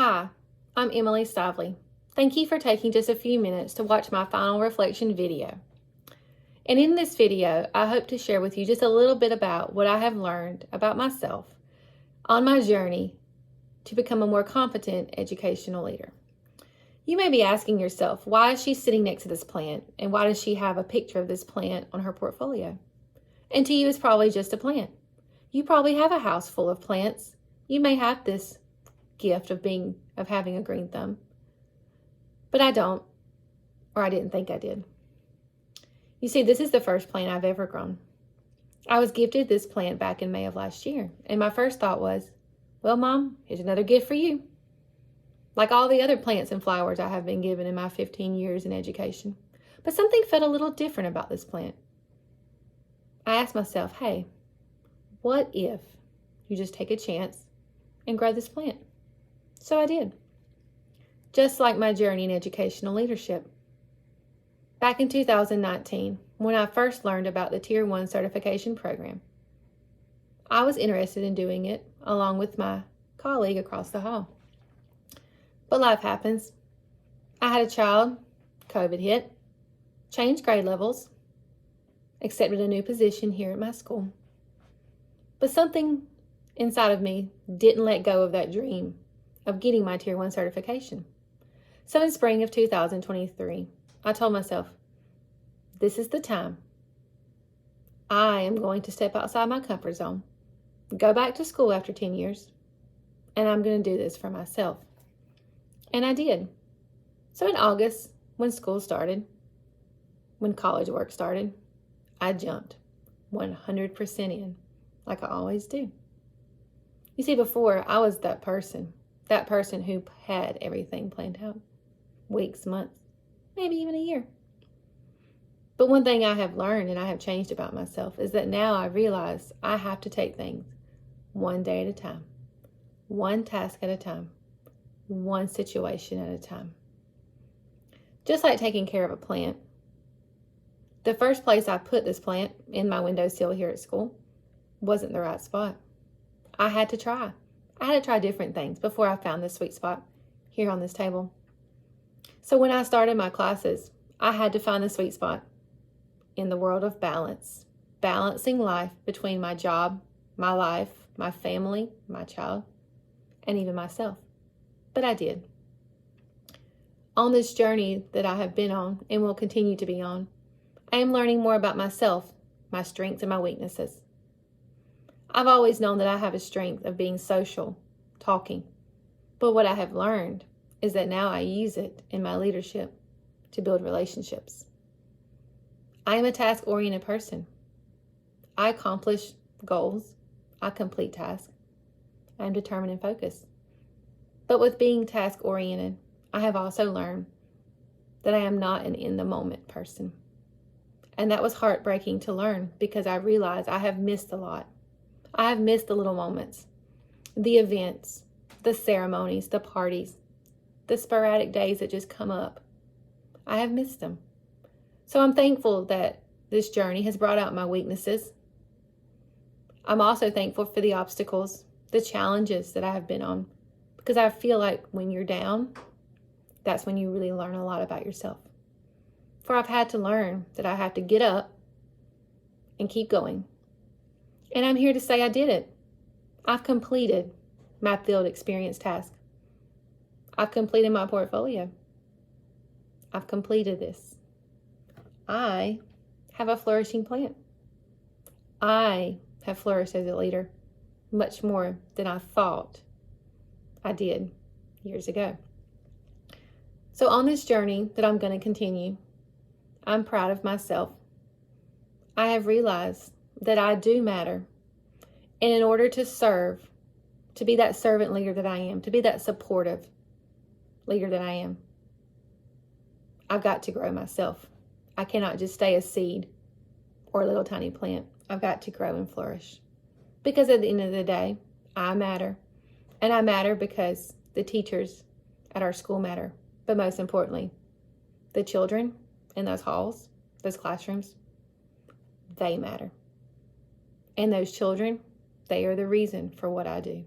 Hi, I'm Emilee Stively. Thank you for taking just a few minutes to watch my final reflection video. And in this video, I hope to share with you just a little bit about what I have learned about myself on my journey to become a more competent educational leader. You may be asking yourself, why is she sitting next to this plant? And why does she have a picture of this plant on her portfolio? And to you, it's probably just a plant. You probably have a house full of plants. You may have this gift of having a green thumb, but I don't, or I didn't think I did. You see, this is the first plant I've ever grown. I was gifted this plant back in May of last year, and my first thought was, well, Mom, here's another gift for you. Like all the other plants and flowers I have been given in my 15 years in education. But something felt a little different about this plant. I asked myself, hey, what if you just take a chance and grow this plant? So I did. Just like my journey in educational leadership. Back in 2019, when I first learned about the Tier 1 certification program, I was interested in doing it along with my colleague across the hall. But life happens. I had a child, COVID hit, changed grade levels, accepted a new position here at my school. But something inside of me didn't let go of that dream of getting my Tier 1 certification. So in spring of 2023, I told myself, this is the time. I am going to step outside my comfort zone, go back to school after 10 years, and I'm going to do this for myself. And I did. So in August, when school started, when college work started, I jumped 100% in, like I always do. You see, before, I was that person who had everything planned out. Weeks, months, maybe even a year. But one thing I have learned and I have changed about myself is that now I realize I have to take things one day at a time, one task at a time, one situation at a time. Just like taking care of a plant. The first place I put this plant, in my windowsill here at school, wasn't the right spot. I had to try. I had to try different things before I found this sweet spot here on this table. So when I started my classes, I had to find the sweet spot in the world of balance, balancing life between my job, my life, my family, my child, and even myself. But I did. On this journey that I have been on and will continue to be on, I am learning more about myself, my strengths and my weaknesses. I've always known that I have a strength of being social, talking. But what I have learned is that now I use it in my leadership to build relationships. I am a task-oriented person. I accomplish goals. I complete tasks. I am determined and focused. But with being task-oriented, I have also learned that I am not an in-the-moment person. And that was heartbreaking to learn because I realized I have missed a lot. I have missed the little moments, the events, the ceremonies, the parties, the sporadic days that just come up. I have missed them. So I'm thankful that this journey has brought out my weaknesses. I'm also thankful for the obstacles, the challenges that I have been on, because I feel like when you're down, that's when you really learn a lot about yourself. For I've had to learn that I have to get up and keep going. And I'm here to say I did it. I've completed my field experience task. I've completed my portfolio. I've completed this. I have a flourishing plant. I have flourished as a leader much more than I thought I did years ago. So on this journey that I'm going to continue, I'm proud of myself. I have realized that I do matter. And in order to serve, to be that servant leader that I am, to be that supportive leader that I am, I've got to grow myself. I cannot just stay a seed or a little tiny plant. I've got to grow and flourish. Because at the end of the day, I matter. And I matter because the teachers at our school matter. But most importantly, the children in those halls, those classrooms, they matter. And those children, they are the reason for what I do.